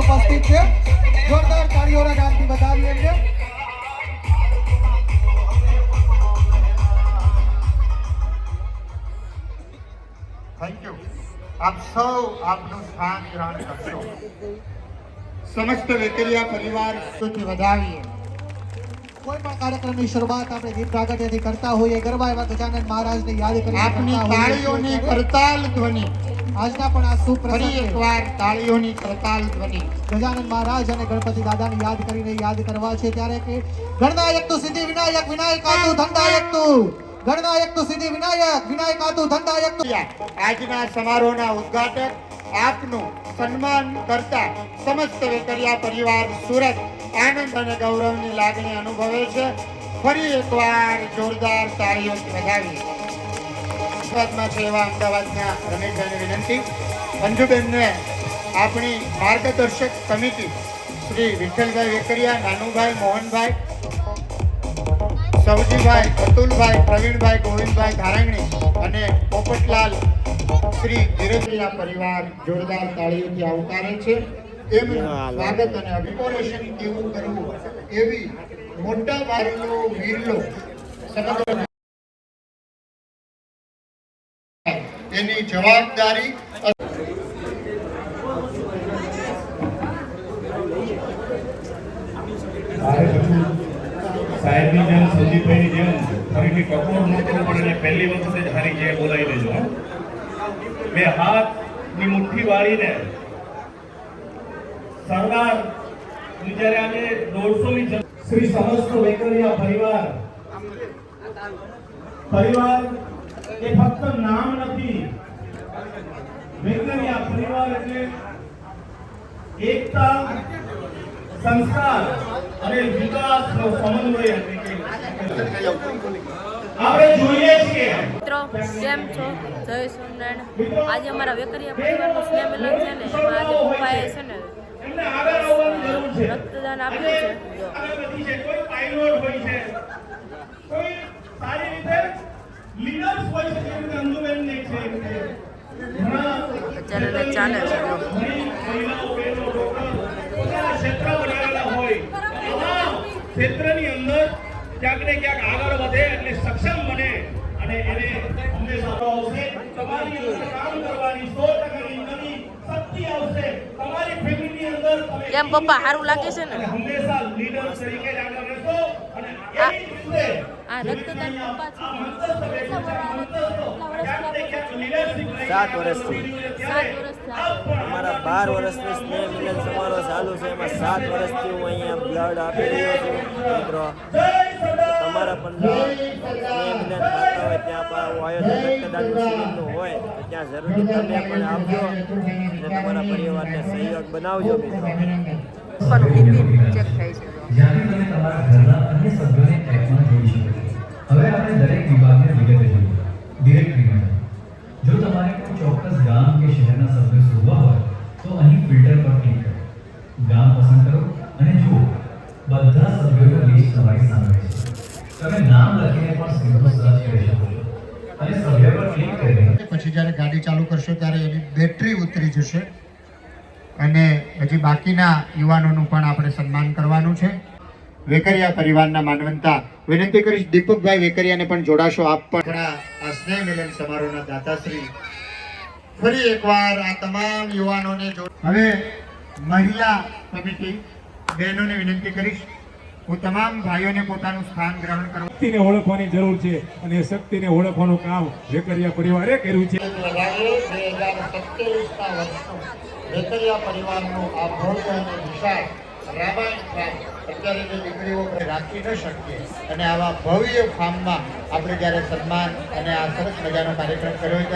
ઉપસ્થિત છે. જોરદાર તાળીઓના ગામથી બતાવીએ એમને. Thank you. આપ સૌ આપનું સ્થાન ગ્રહણ કરશો. સમસ્ત વેકરિયા પરિવાર સુધી વધાવીએ. કોઈ પણ કાર્યક્રમની શરૂઆત આપણે દીપ પ્રાગટ્યથી કરતા હોઈએ, ગરબા એવા ગજાનન મહારાજને યાદ કરી આપની તાળીઓની કરતાલ ધ્વનિ, આજના પણ આ સુપ્રસંગે ફરી એકવાર તાળીઓની કરતાલ ધ્વનિ ગજાનન મહારાજ અને ગણપતિ દાદાને યાદ કરીને યાદ કરવા છે. ત્યારે કે ગણનાયક તું સિદ્ધિ વિનાયક, વિનાયક આતું ધનદાયક તું, ગણનાયક તું સિદ્ધિ વિનાયક, વિનાયક આતું ધનદાયક તું. આજના સમારોહના ઉદ્ઘાટક આપનું સન્માન કરતા સમસ્ત વેકરિયા પરિવાર સુરત આનંદ અને ગૌરવની લાગણી અનુભવે છે. ફરી એકવાર જોરદાર તાળીઓથી વધાવીએ. ગુજરાતમાં છે એવા અમદાવાદના રમેશભાઈને વિનંતી, અંજુબેનને આપણી માર્ગદર્શક સમિતિ શ્રી વિઠ્ઠલભાઈ વેકરિયા, નાનુભાઈ, મોહનભાઈ, સવજીભાઈ, અતુલભાઈ, પ્રવીણભાઈ, ગોવિંદભાઈ ધારંગણી અને પોપટલાલ શ્રી ધીરજના પરિવાર જોરદાર તાળીઓથી આવકારે છે. એમનું સ્વાગત અને ડેકોરેશન કેવું કરવું એવી મોટા ભાગનો વીરલો સમગ્ર એની જવાબદારી સાહેબની જેમ સંદીપભાઈની જેમ ફરીથી કપોળ ન કરવું પડે. પહેલી વખતે જ હારી જે બોલાવી લેજો. બે હાથની મુઠ્ઠી વાળીને સરદાર જ્યારે આજે 150મી શ્રી સમસ્ત વેકરિયા પરિવાર એ ફક્ત નામ નથી. વેકરિયા પરિવાર એટલે એકતા, સંસ્કાર અને વિકાસનો સમન્વય. આપણે જોઈએ છીએ મિત્રો કેમ છો, જય સ્વામિનારાયણ. આજે અમારા વેકરિયા પરિવારનું સ્નેહ મિલન છે ને, એમાં આજે પપ્પાએ છે ને રક્તદાન આપ્યું છે. કોઈ પાયલોટ હોય છે, કોઈ સારી રીતે લીડર્સ હોય છે, જેમ કે અંજુબેન ને છે, અત્યારે ચાલે છે. ક્ષેત્ર બનાવેલા હોય, આવા ક્ષેત્રની અંદર ક્યાંક ને ક્યાંક આગળ વધે એટલે સક્ષમ બને અને એને હંમેશા આવશે. તમારી અંદર કામ કરવાની 100%ની નવી શક્તિ આવશે. તમારી ફેમિલીની અંદર તમે કેમ પપ્પા સારું લાગે છે ને? હંમેશા લીડર તરીકે જ આગળ રહેશો અને એની રીતે આ રક્તદાન પપ્પા છે. 7 વર્ષથી અમારા 12 વર્ષની સ્નેહ મિલન સમારોહ ચાલુ છે. એમાં 7 વર્ષથી હું અહીંયા બ્લડ આપી રહ્યો છું. મિત્રો તમારા પણ સ્નેહ મિલન થતા હોય ત્યાં પણ આયોજન રક્તદાનનું શિબિરનું હોય તો ત્યાં જરૂરથી તમે પણ આવજો અને તમારા પરિવારને સહયોગ બનાવજો. મિત્રો પપ્પાનું બીપી ચેક થાય છે. જ્યારે તમે તમારા ઘરના અન્ય સભ્યોને એપમાં જોઈ શકો છો. હવે આપણે દરેક વિભાગને વિગતે જોઈએ. ડિરેક્ટરીમાં જો તમારે કોઈ ચોક્કસ ગામ કે શહેરના સભ્યો શોધવા હોય તો અહીં ફિલ્ટર પર ક્લિક કરો, ગામ પસંદ કરો અને જુઓ બધા સભ્યોનું લિસ્ટ તમારી સામે છે. તમે નામ લખીને પણ સીધું સર્ચ કરી શકો છો અને સભ્ય પર ક્લિક કરીને પછી જ્યારે ગાડી ચાલુ કરશો ત્યારે એની બેટરી ઉતરી જશે અને હજી બાકીના યુવાનોનું પણ આપણે સન્માન કરવાનું છે. વેકરિયા પરિવારના માનવંતા વિનંતી કરીશ દીપકભાઈ વેકરિયાને પણ જોડાશો. આપ પણ આ સ્નેહ મિલન સમારોહના દાતાશ્રી ફરી એકવાર આ તમામ યુવાનોને હવે મહિલા સમિતિ બહેનોને વિનંતી કરીશ. હું તમામ ભાઈઓને પોતાનું સ્થાન ગ્રહણ કરવા શક્તિને ઓળખવાની જરૂર છે અને શક્તિને ઓળખવાનું કામ વેકરિયા પરિવારે કર્યું છે. 2027ના વર્ષનું વેકરિયા પરિવારનું આ ભવ્ય અને વિશાળ રામાયણ અત્યારે જે દીકરીઓ રાખી ન શકીએ અને આવા ભવ્ય ફાર્મમાં આપણે જ્યારે સન્માન અને આ સરસ મજાનો કાર્યક્રમ કર્યો હોય